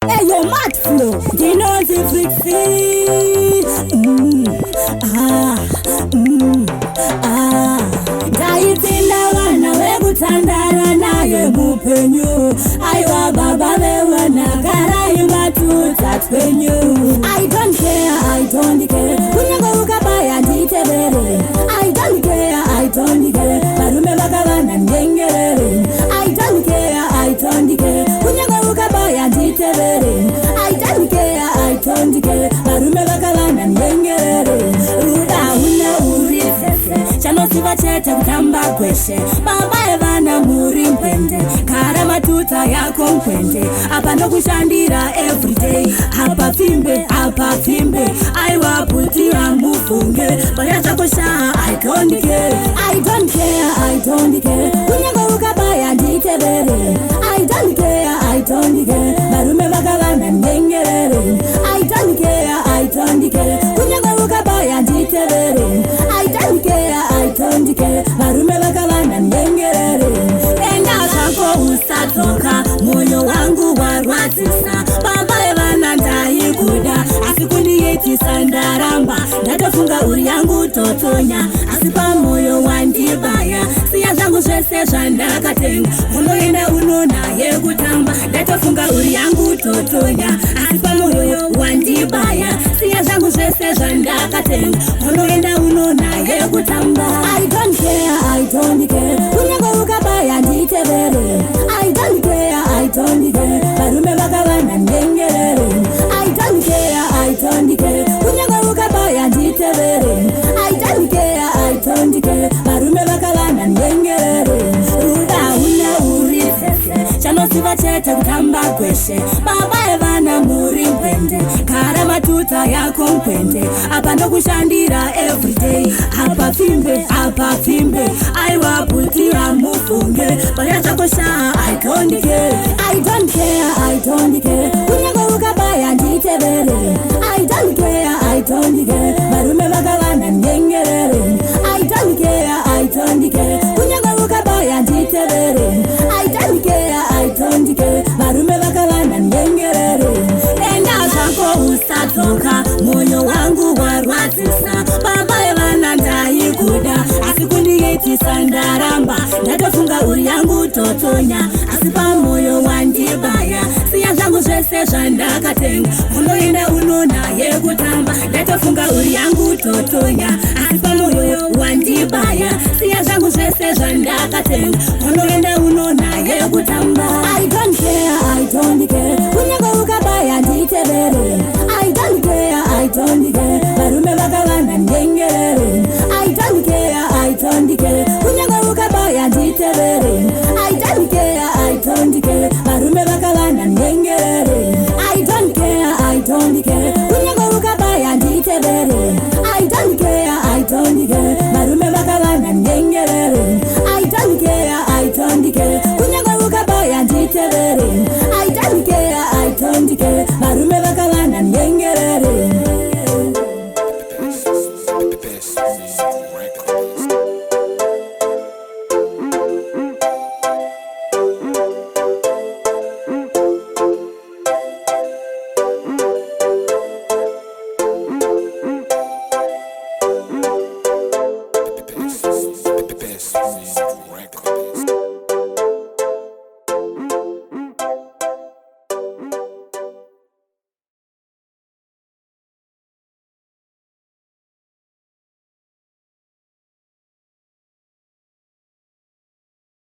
Hey, yo, Max Flow. You know the freak feel. Daitenda wana wekutandara naye mupenyu. Aiwa baba vewana karai matuta twenyu. I don't care. Kunyaga ukabaya nditebere. I don't care. Barume bakabana ngengerere. I don't care. Kunyaga ukabaya nditebere. I don't care. Barume bakabana ngengerere. Ruda huna uritese. Chano siva chete kutamba kweshe. Mama evana muri mpende. Kara matuta yako mpende. Hapa ndo kushandira everyday. Hapa fimbe. Aiwa putira mufunge. Baya chako shaa I don't care. Kunyaga ukabaya nditebere. I don't care. Barume bakabana ngengerere. I don't care. Kunyaga ukabaya nditebere. I don't care. Barume bakabana ngengerere. Enda zako usatoka. Moyo wangu warwazisa. Baba evana ndaikuda. Asikundi yeti sandaramba. Ndatofunga uri yangu totonya. Asipa moyo wandibaya. Siya zangu zvese zvandakatenga. Unoenda unona yekutamba. Ndatofunga uri yangu totonya. Asipa moyo wandibaya. Siya zangu zvese zvandakatenga. Unoenda unona yekutamba. I don't care. Kunyaga ukabaya nditebere. I don't care. Barume bakabana ngengerere. I don't care. Kunyaga ukabaya nditebere. I don't care. Barume bakabana ngengerere. Ruda huna uritese. Chano siva chete kutamba kweshe. Baba evana muri mpende. Kara matuta yako mpende. Hapa ndo kushandira everyday. Hapa fimbe. Aiwa putira mufunge. Baya chako shaa I don't care. Kunyaga ukabaya nditebere. I don't care. Barume bakabana ngengerere. I don't care. Kunyaga ukabaya nditebere. I don't care. Barume bakabana ngengerere. Enda zako usatoka. Moyo wangu warwazisa. Baba evana ndaikuda. Asikundi yeti sandaramba. Ndatofunga uri yangu totonya. Asipa moyo wandibaya. Siya zangu zvese zvandakatenga. Unoenda unona yekutamba. Ndatofunga uri yangu totonya. Asipa moyo wandibaya. Siya zangu zvese zvandakatenga. Unoenda unona yekutamba. I don't care. Kunyaga ukabaya nditebere. I don't care. Barume bakabana ngengerere. I don't care. Kunyaga ukabaya nditebere. I don't care. Barume bakabana ngengerere. I don't care.